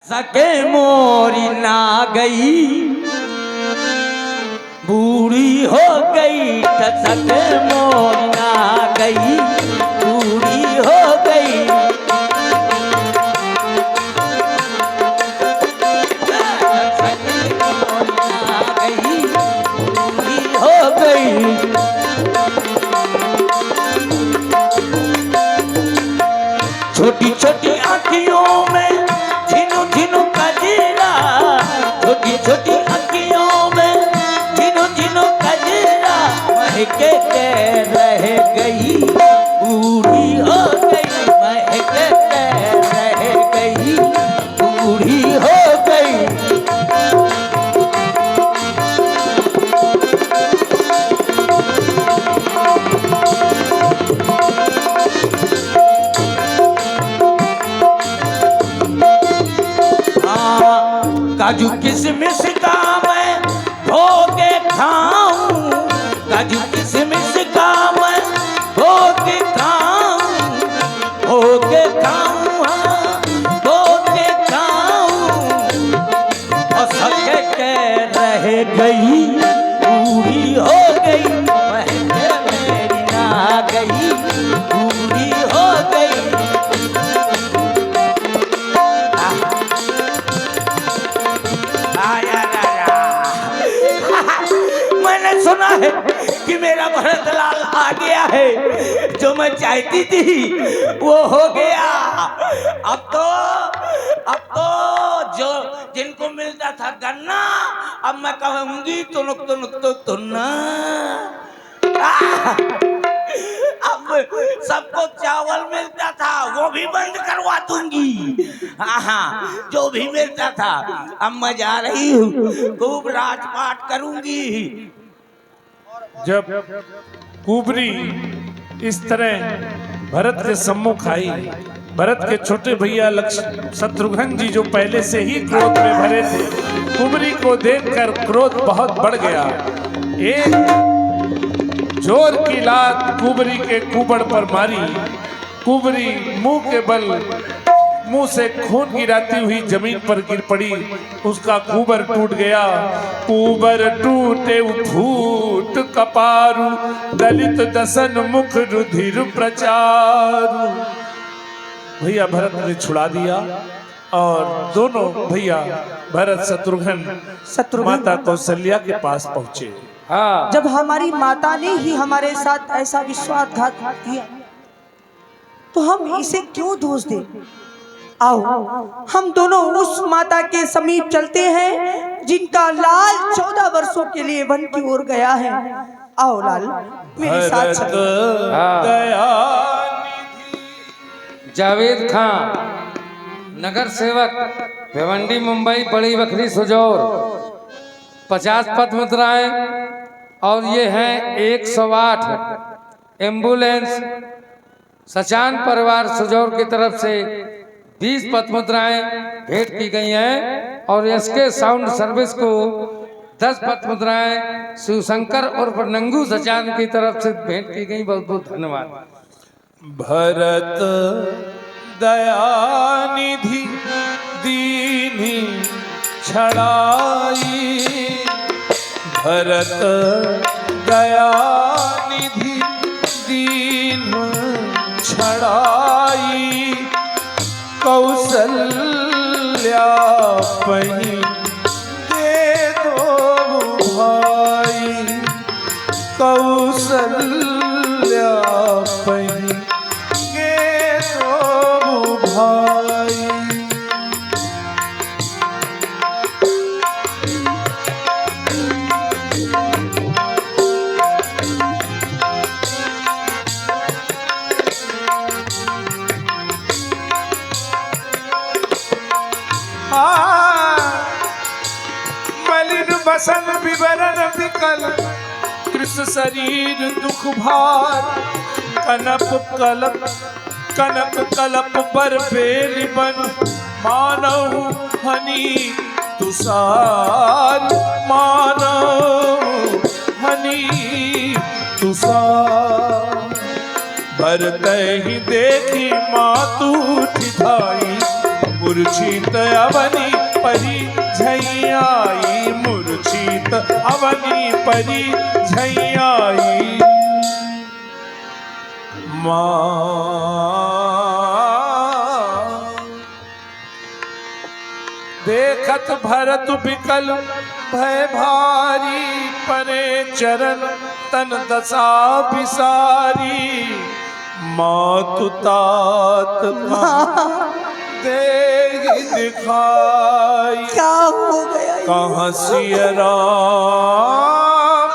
सके मोरी ना गई, बूढ़ी हो गई। सके मोरी ना गई, बूढ़ी हो गई। सके मोरी ना गई, बूढ़ी हो गई। छोटी छोटी आँखियों में झिनु झिनु कजरा, छोटी छोटी आँखियों में झिनु झिनु कजरा, महके के रह गई, बूढ़ी हो गई। महके के रह गई, बूढ़ी हो गई। काजू किशमिश का मैं भोगे खाऊं, काजू किशमिश का मैं भोगे खाऊं, भोगे खाऊं, हाँ भोगे खाऊं। और सके के रह गई, बूढ़ी हो गई। महके मेरी ना गई, बूढ़ी हो गई। मैंने सुना है कि मेरा भरतलाल आ गया है, जो मैं चाहती थी वो हो गया। अब तो जो जिनको मिलता था गन्ना, अब मैं कहूंगी तुनुक तुनुक तो तुन्ना। अब सबको चावल मिलता था वो भी बंद करवा दूंगी। हाँ, जो भी मिलता था। अब मैं जा रही हूँ, खूब राजपाट करूंगी। जब कुबरी इस तरह भरत के सम्मुख आई, भरत के छोटे भैया शत्रुघ्न जी जो पहले से ही क्रोध में भरे थे, कुबरी को देखकर क्रोध बहुत बढ़ गया। एक जोर की लात कुबरी के कुबड़ पर मारी। कुबरी मुंह से खून गिराती हुई जमीन पर गिर पड़ी। उसका कुबर टूट गया। कुबर टूटे फूट कपारु, दलित दसन मुख रुधिर प्रचारु। भैया भरत ने छुड़ा दिया और दोनों भैया भरत शत्रुघ्न माता कौशल्या के पास पहुंचे। हाँ। जब हमारी माता ने ही हमारे साथ ऐसा विश्वासघात किया तो हम इसे क्यों दोष दें? आओ हम दोनों उस माता के समीप चलते हैं जिनका लाल 14 वर्षों के लिए वन की ओर गया है। आओ लाल मेरे साथ चलो। जावेद खान, नगर सेवक, भिवंडी, मुंबई, बड़ी बखरी, सुजौर, 50 पद मुद्राएं। और ये हैं 108 एम्बुलेंस। सचान परिवार सुजौर की तरफ से 20 पद मुद्राएं भेंट की गई हैं। और एसके साउंड सर्विस को 10 पद मुद्राएं शिवशंकर और नंगू सचान की तरफ से भेंट की गई। बहुत बहुत धन्यवाद। भरत दयानिधि दीनी छड़ाई, भरत दयानिधि दीन छड़ाई। कौशल्या पही दे दो भाई, कौशल्या पही दे दो भाई। मलिन बसन विवरण विकल, कृष्ण शरीर दुख भार। कनक कलप बर बेली बन, मानव हनी तुषार, मानव हनी तुषार। भरत ही देखी मातू ठिठाई, मूर्छित अवनी परी झैयाई, मूर्छित अवनी परी झैयाई। देखत भरत विकल भय भारी, परे चरण तन दशा बिसारी। मातु तात देहि दिखाई, क्या हो गया? कहाँ सिया राम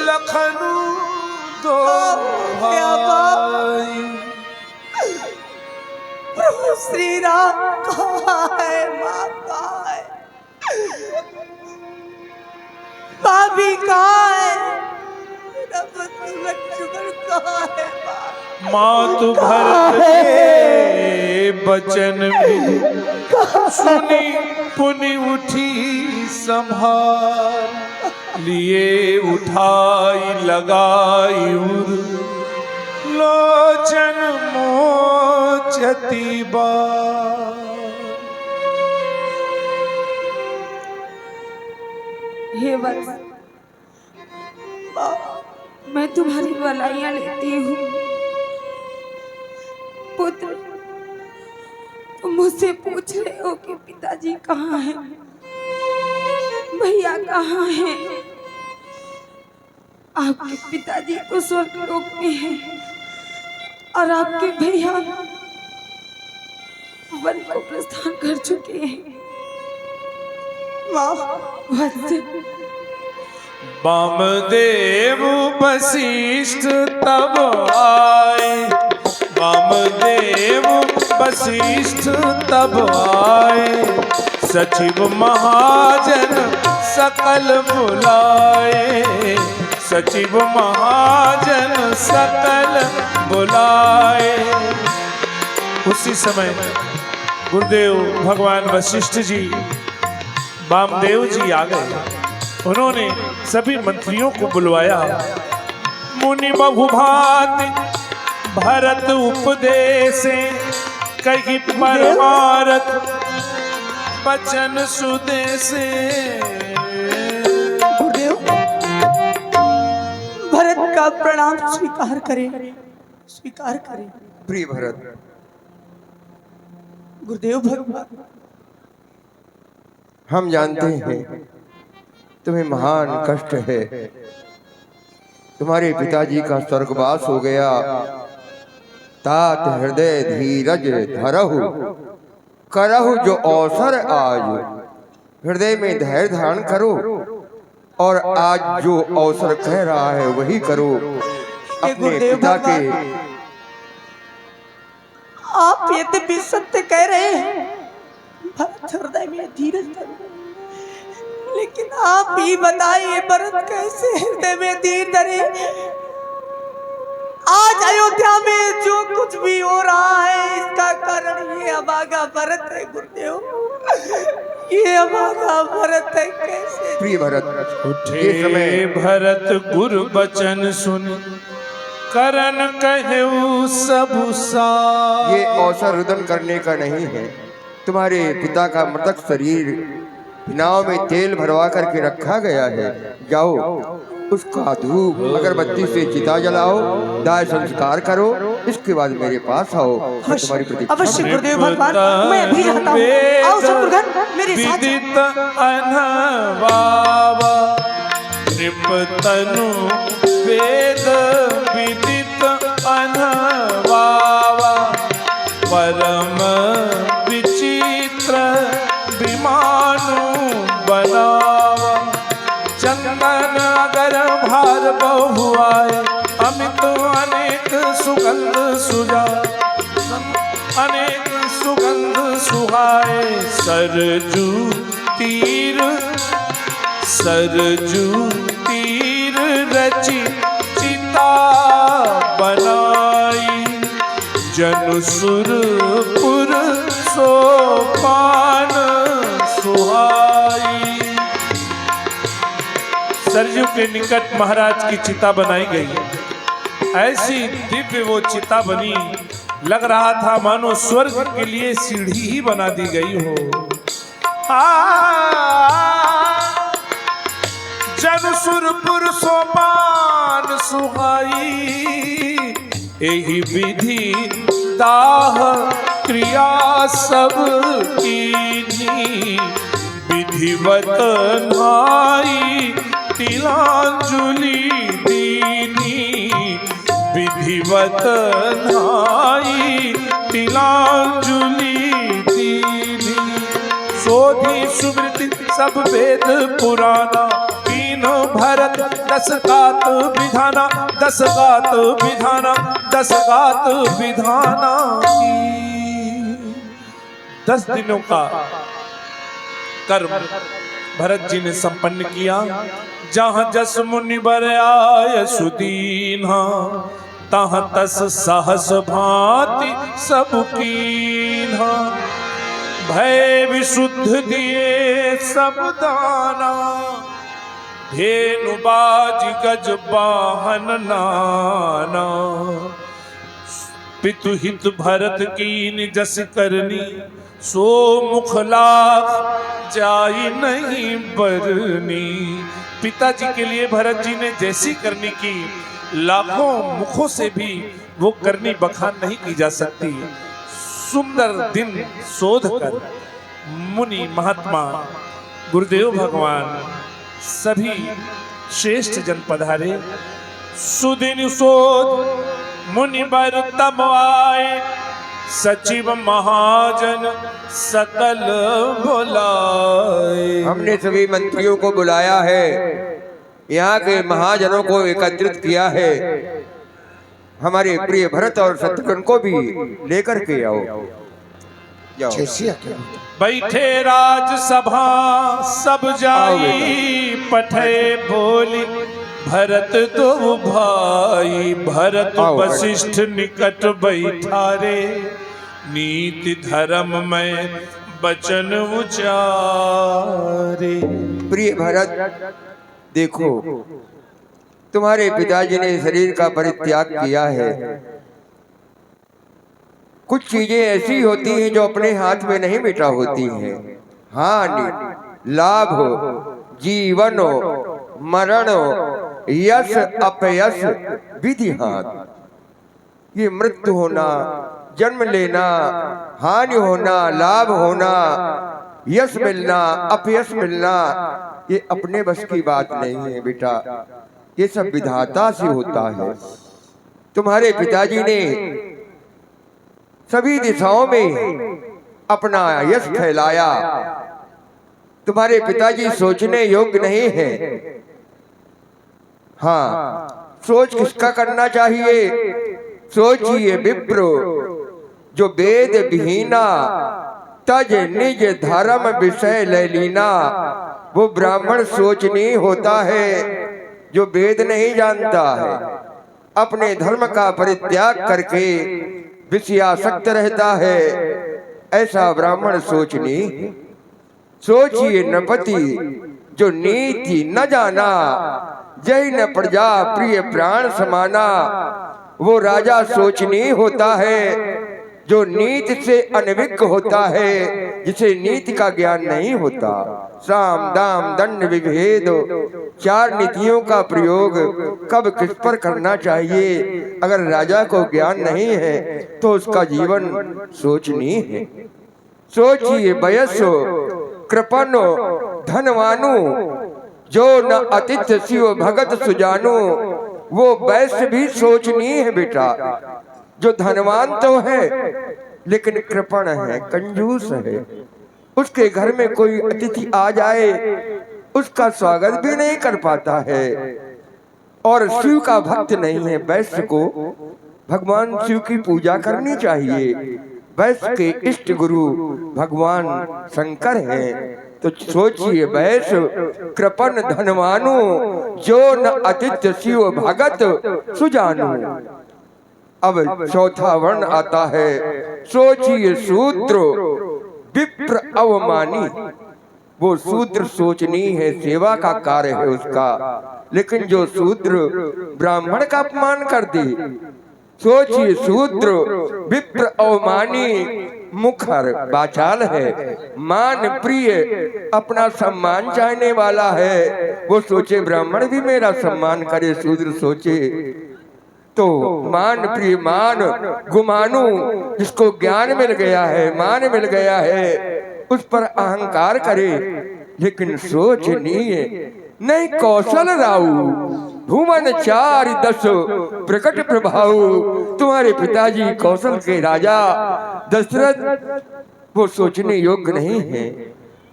लखनऊ दो भाई। प्रभु श्री राम कहाँ है? माँ कहाँ है? भाभी कहाँ है? मेरा बंधु लक्ष्मण कहाँ है? मातु भरत के बचन भी सुनी पुनि उठी संभार। लिए उठाई लगाई उर, लोचन मोचती बार। हे वत्स, मैं तुम्हारी भलाइयाँ लेती हूँ। पुत्र, तुम मुझसे पूछ रहे हो कि पिताजी कहाँ हैं, भैया कहाँ हैं। आपके पिताजी तो स्वर्गलोक में हैं और आपके भैया वन को प्रस्थान कर चुके हैं। वत्स, वामदेव वशिष्ठ तब आए, वामदेव वशिष्ठ तब आए। सचिव महाजन सकल बुलाए, सचिव महाजन सकल बुलाए। उसी समय गुरुदेव भगवान वशिष्ठ जी, वामदेव जी आ गए। उन्होंने सभी मंत्रियों को बुलवाया। मुनि बहुभांति भरत उपदेशे, कही परमारथ बचन सुदेशे। गुरुदेव, भरत का प्रणाम स्वीकार करें, स्वीकार करें। प्रिय भरत, गुरुदेव भगवान, हम जानते हैं तुम्हें महान कष्ट है। तुम्हारे पिताजी का स्वर्गवास हो गया। तात हृदय धीरज धरहु, करहु जो अवसर आज। हृदय में धैर्य धारण करो और आज जो अवसर कह रहा है वही करो। अपने पिता के आप यद्यपि सत्य कह रहे हैं, भरत हृदय में धीरज धरो, लेकिन आप ही बताइए भरत कैसे हृदय में धीर धरे। आज अयोध्या में जो कुछ भी हो रहा है इसका कारण ये अभागा भरत है। गुरुदेव, ये अभागा भरत है। कैसे? प्रिय भरत, उठे समय भरत गुरु बचन सुन, करन कहु सब सार। ये अवसर रुदन करने का नहीं है। तुम्हारे पिता का मृतक शरीर नाव में तेल भरवा करके रखा गया है। जाओ उसका धूप अगरबत्ती से चिता जलाओ, दाह संस्कार करो, इसके बाद मेरे पास आओ। तुम्हारी प्रतीक्षा। अवश्य गुरुदेव भगवान, मैं अभी आता हूँ। आओ शत्रुघ्न, मेरे साथ। विदित अनवावा नृपतनु वेद, विदित अनवावा परम विचित्र विमानु बनावा। चंदन अगर भार बहुआए, अमित अनेक सुगंध सुजा, अनेक सुगंध सुहाए। सरजू तीर, सरजू तीर रचि चिता बनाई। जनु सुरपुर सोपान सुहाई। सरजू के निकट महाराज की चिता बनाई गई। ऐसी दिव्य वो चिता बनी लग रहा था मानो स्वर्ग के लिए सीढ़ी ही बना दी गई हो। जन सुरपुर सोपान सुहाई, यही विधि दाह क्रिया सब कीनी, विधिवत नाई तिलांजलि दीनी, विधिवत नाई तिलांजलि दीनी। सोधी सुमृति सब वेद पुराना, कीन भरत दस गात विधाना, दस गात विधाना, दस गात विधाना की। 10 दिनों का कर्म भरत जी ने संपन्न किया। जहाँ जस मुनि बर आय सुदीना, तहाँ तस सहस भांति सब कीन्हा। भय विशुद्ध दिए सब दाना, धेनु बाज गज वाहन नाना। पितु हित भरत कीन जस करनी, सो मुख लाख जाई नहीं बरनी। पिताजी के लिए भरत जी ने जैसी करनी की, लाखों मुखों से भी वो करनी बखान नहीं की जा सकती। सुंदर दिन शोध कर मुनि महात्मा गुरुदेव भगवान सभी श्रेष्ठ जन पधारे। सुदिन शोध मुनि बर तब आए, सचिव महाजन सकल बुलाए। हमने सभी मंत्रियों को बुलाया है, यहाँ के महाजनों को एकत्रित किया है। हमारे प्रिय भरत और शत्रुघ्न को भी लेकर के आओ। बैठे राजसभा सब जाई, पठे बोली भरत दो भाई। भरत वशिष्ठ निकट बैठारे, नीति धर्म में बचन उचारे। प्रिय भरत, देखो तुम्हारे पिताजी ने शरीर का परित्याग किया है। कुछ चीजें ऐसी होती हैं जो अपने हाथ में नहीं मिटा होती हैं। हानि लाभ हो, जीवन हो, मरण हो, यश अपयश विधि हाथ। ये मृत्यु होना, जन्म लेना, हानि होना, लाभ होना, यश मिलना, अपयश मिलना, ये अपने बस की बात नहीं है बेटा। ये सब विधाता से होता है। तुम्हारे पिताजी ने सभी दिशाओं में अपना यश फैलाया। तुम्हारे पिताजी सोचने योग्य नहीं है। हाँ, सोच किसका करना चाहिए? सोचिए विप्र, जो वेद विहीना, तज निज धर्म विषय ले लीना। वो ब्राह्मण सोचनीय होता है जो वेद नहीं जानता है, अपने धर्म का परित्याग करके विषयासक्त रहता है। ऐसा ब्राह्मण सोचनीय। सोचिए नृपति, जो नीति न जाना, जय न प्रजा प्रिय प्राण समाना। वो राजा सोचनीय होता है जो नीति से अनभिज्ञ होता है, जिसे नीति का ज्ञान नहीं होता। साम दाम दंड विभेद, 4 नीतियों का प्रयोग कब किस पर करना चाहिए, अगर राजा को ज्ञान नहीं है तो उसका जीवन सोचनीय है। सोचिए वयस्सो कृपनो धनवानु, जो न अतिथ्य शिव भगत सुजानु। वो वैश्य भी सोचनीय है बेटा। जो धनवान तो है लेकिन कृपण है, कंजूस है। उसके घर में कोई अतिथि आ जाए उसका स्वागत भी नहीं कर पाता है, और शिव का भक्त नहीं है। वैश्य को भगवान शिव की पूजा करनी चाहिए। वैश्य के इष्ट गुरु भगवान शंकर हैं। तो सोचिए वैश्य कृपण धनवानु, जो न अतिथ्य शिव भगत सुजानु। अब चौथा वर्ण आता है। सोचिए शूद्र विप्र अवमानी। वो शूद्र सोचनी है, सेवा का कार्य है उसका, लेकिन जो शूद्र ब्राह्मण का अपमान कर दे, सोचिए शूद्र विप्र अवमानी मुखर बाचाल है, मान प्रिय अपना सम्मान चाहने वाला है। वो सोचे ब्राह्मण भी मेरा सम्मान करे, शूद्र सोचे तो मान प्रिय मान गुमानू, जिसको ज्ञान मिल गया है, मान मिल गया है, उस पर अहंकार करे। लेकिन सोचनीय नहीं कौशल राऊ, भूमन चारि दस प्रकट प्रभाव। तुम्हारे पिताजी कौशल के राजा दशरथ वो सोचने योग्य नहीं है।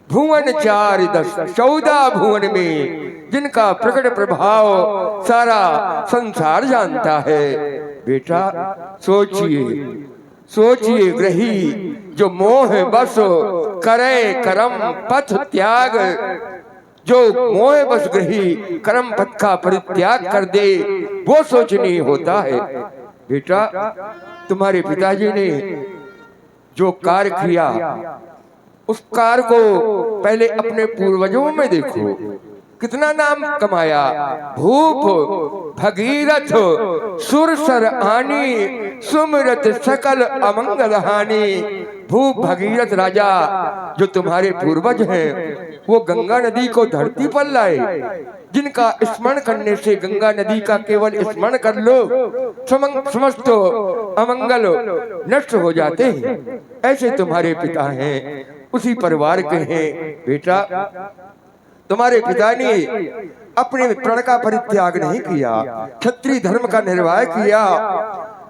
भुवन 4-10 14 भुवन में जिनका प्रकट प्रभाव सारा संसार जानता है। बेटा सोचिए सोचिए, ग्रही जो मोह बस करे कर्म पथ त्याग, जो मोह बस ग्रही कर्म पथ का परित्याग कर दे, वो सोचनीय होता है। बेटा तुम्हारे पिताजी ने जो कार्य किया, उस कार्य को पहले अपने पूर्वजों में देखो, कितना नाम कमाया। भूप भगीरथ सुरसर आनी, सुमिरत सकल अमंगल हानि। भूप भगीरथ राजा जो तुम्हारे पूर्वज हैं, वो गंगा नदी को धरती पर लाए, जिनका स्मरण करने से गंगा नदी का केवल स्मरण कर लो समस्त अमंगल नष्ट हो जाते हैं। ऐसे तुम्हारे पिता हैं, उसी परिवार के हैं। बेटा तुम्हारे पिता ने अपने प्रण का परित्याग नहीं किया, क्षत्रिय धर्म का निर्वाह किया,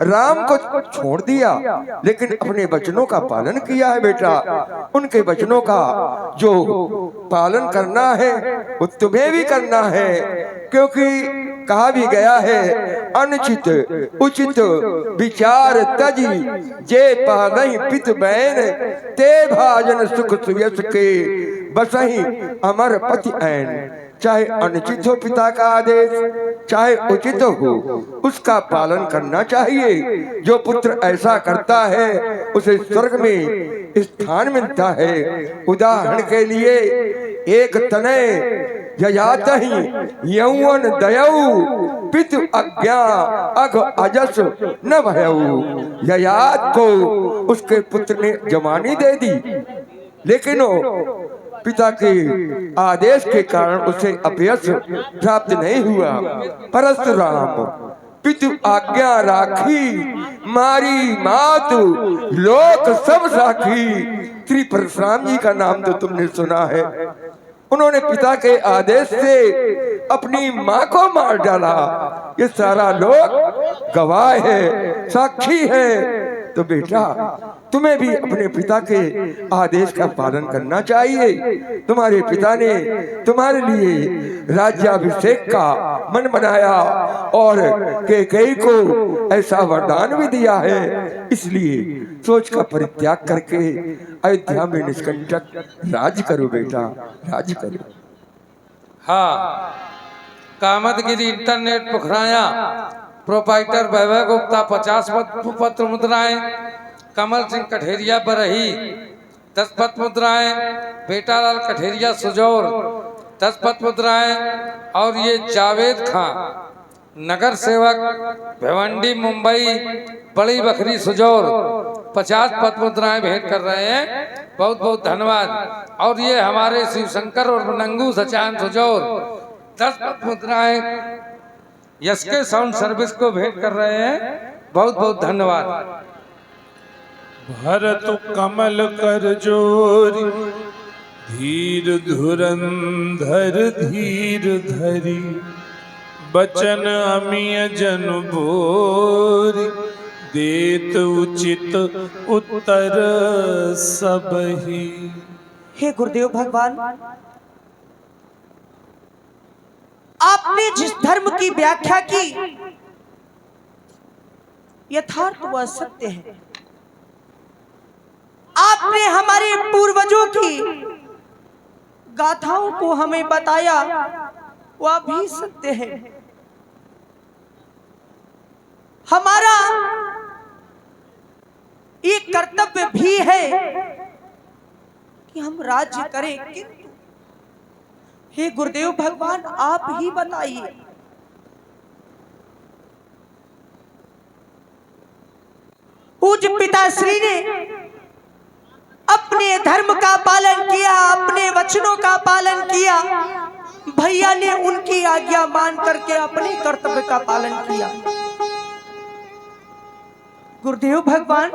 राम को छोड़ दिया, लेकिन अपने वचनों का पालन किया है। बेटा उनके वचनों का जो पालन करना है वो तुम्हें भी करना है, क्योंकि कहा भी गया है, अनुचित उचित विचार तजी, जे पालहि पित बैन, ते भाजन सुख सुयस के, बसहि अमर पति ऐन। चाहे अनुचित हो पिता का आदेश, चाहे उचित हो, उसका पालन करना चाहिए। जो पुत्र ऐसा करता है उसे स्वर्ग में स्थान मिलता है। उदाहरण के लिए एक तनय यजातहि यौवन दयऊ, पितु अज्ञा अघ अजस न भयऊ। ययात को उसके पुत्र ने जवानी दे दी, लेकिन पिता के आदेश के कारण उसे अपयश प्राप्त नहीं हुआ। परशुराम पितु आज्ञा राखी, मारी मातु लोक सब साखी। श्री परशुराम जी का नाम तो तुमने सुना है। उन्होंने पिता के आदेश से अपनी माँ को मार डाला। ये सारा लोग गवाह है, साक्षी है। तो बेटा तुम्हें भी अपने पिता के आदेश का पालन करना चाहिए। तुम्हारे पिता ने तुम्हारे लिए राज्याभिषेक का मन बनाया और कैकेयी को ऐसा वरदान भी दिया है। इसलिए सोच का परित्याग करके अयोध्या में निष्कंटक राज करो बेटा, राज करो। हाँ, कामतगिरी इंटरनेट पुखराया, प्रोपाइटर वैभव गुप्ता 50 पत्र मुद्राएं, कमल सिंह कठेरिया बरही 10 पत्र मुद्राएं, बेटालाल कठेरिया सुजौर 10 पत्र मुद्राएं, और ये जावेद खां नगर सेवक भिवंडी मुंबई बड़ी बखरी सुजौर 50 पत्र मुद्राएं भेंट कर रहे हैं। बहुत बहुत धन्यवाद। और ये हमारे शिव शंकर और नंगू सचान सुजौर 10 पत्र मुद्राएं यशके साउंड सर्विस को भेंट कर रहे हैं। बहुत बहुत धन्यवाद। भरत कमल कर जोरी, धीर धुरंधर धीर धरी, बचन अमिय जन बोरी, देत उचित उत्तर सबही। हे गुरुदेव भगवान, आपने जिस धर्म की व्याख्या की यथार्थ व सत्य है। आपने हमारे पूर्वजों की गाथाओं को हमें बताया, वह भी सत्य है। हमारा एक कर्तव्य भी है कि हम राज्य करें, किंतु हे गुरुदेव भगवान आप ही बताइए, पूज्य पिताश्री ने अपने धर्म का पालन किया, अपने वचनों का पालन किया। भैया ने उनकी आज्ञा मान करके अपने कर्तव्य का पालन किया। गुरुदेव भगवान,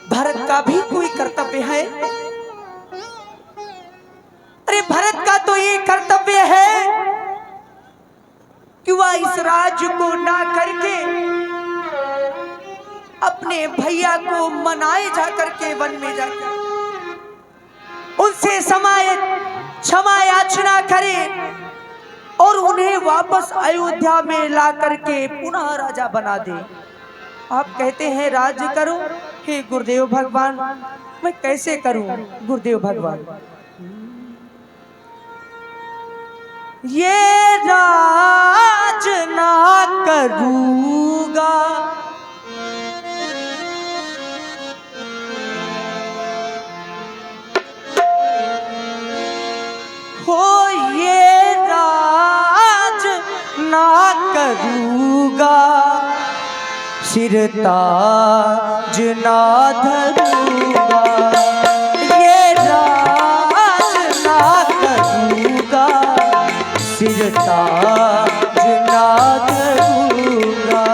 भरत का भी कोई कर्तव्य है। अरे भरत का तो ये कर्तव्य है कि वह इस राज्य को ना करके अपने भैया को मनाए जाकर के वन में जाकर उनसे क्षमा याचना करे और उन्हें वापस अयोध्या में ला करके पुनः राजा बना दे। आप कहते हैं राज्य करो। हे गुरुदेव भगवान, मैं कैसे करूं गुरुदेव भगवान? ये राज ना करूंगा, हो ये राज ना करूंगा, सिर ताज ना धरूंगा। ये राज ना करूंगा, सिर ताज ना धरूंगा।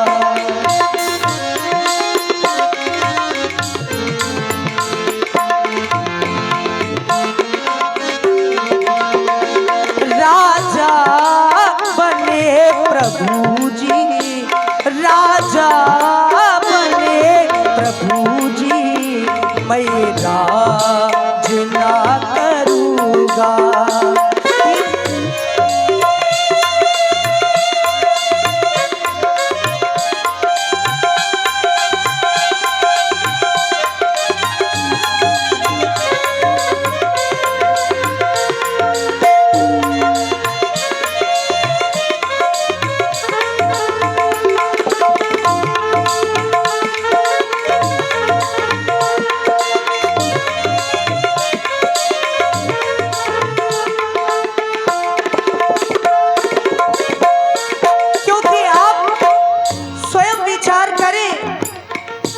राजा बने प्रभु जी, राजा बने प्रभु जी, मैं राज ना करूंगा।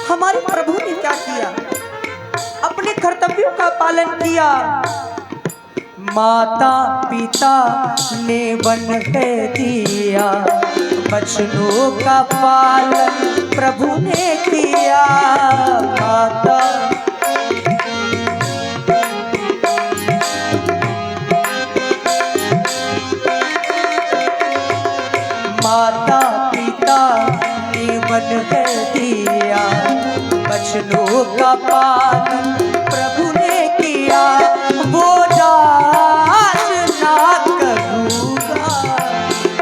हमारे प्रभु ने क्या किया? अपने कर्तव्यों का पालन किया। माता पिता ने वन है दिया, बचनों का पालन प्रभु ने किया। माता पिता ने वन है दिया, बचनों का पालन प्रभु ने किया। वो राज ना करूंगा,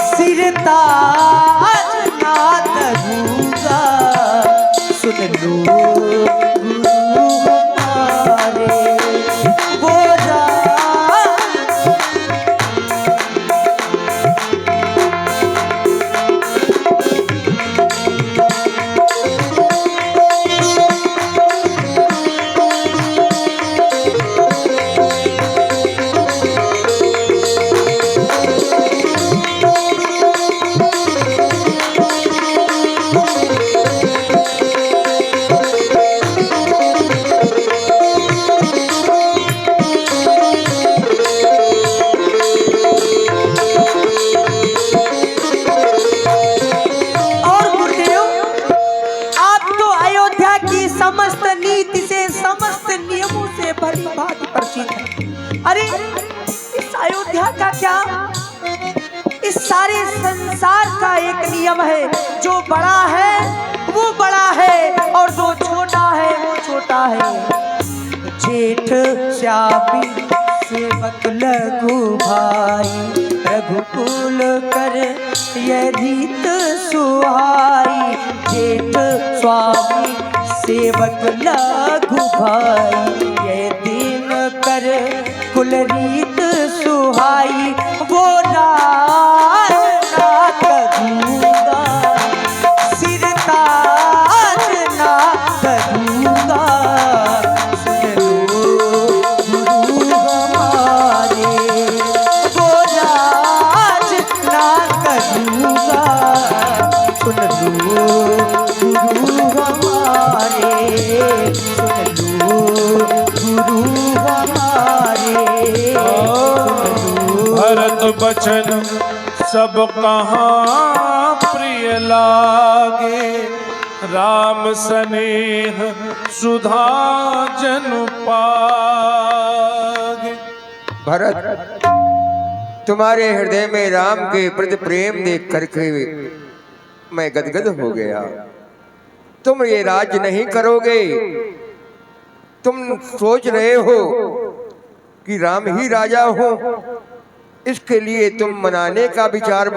सिर ताज ना धरूंगा। सुन लो गुरु हमारे, वो अरे इस अयोध्या का क्या, इस सारे संसार का एक नियम है, जो बड़ा है वो बड़ा है और जो छोटा है वो छोटा है। जेठ श्यामी सेवक लघु भाई, रघुकुल कर यह रीत सुहाई। जेठ स्वामी सेवक लघु भाई, यह दिन कर कुल रीत सुहाई। वो राज ना करूंगा, सिर ताज ना करूंगा। सुन लो गुरु हमारे, वो राज ना करूंगा। सुन लो गुरु हमारे। बचन सब कहाँ प्रिय लागे, राम स्नेह सुधा जन पागे। भरत, तुम्हारे हृदय में राम के प्रति प्रेम देख करके मैं गदगद हो गया। तुम ये राज्य नहीं करोगे, तुम सोच रहे हो कि राम ही राजा हो, इसके लिए तुम मनाने का विचार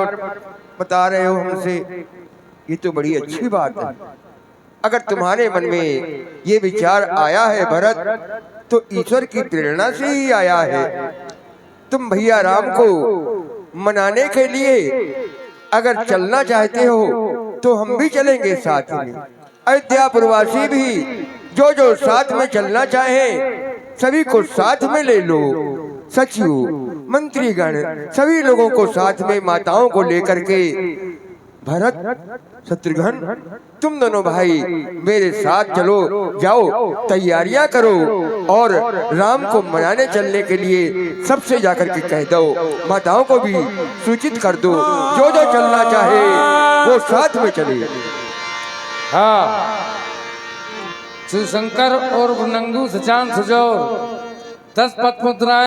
बता रहे हो हमसे। ये तो बड़ी अच्छी बात है। अगर तुम्हारे मन में ये विचार आया है भरत, तो ईश्वर की प्रेरणा से ही आया है। तुम भैया राम को मनाने के लिए अगर चलना चाहते हो तो हम भी चलेंगे साथ में। अयोध्यापुरवासी भी जो जो साथ में चलना चाहे सभी को साथ में ले लो। सचिव, मंत्रीगण, सभी लोगों को साथ में, माताओं को लेकर के। भरत, शत्रुघ्न, तुम दोनों भाई मेरे साथ चलो, जाओ तैयारियां करो और राम को मनाने चलने के लिए सबसे जाकर के कह दो, माताओं को भी सूचित कर दो, जो जो चलना चाहे वो साथ में चले। हाँ, शिवशंकर और नंगू सचान सुजौर 10 पद मुद्राएं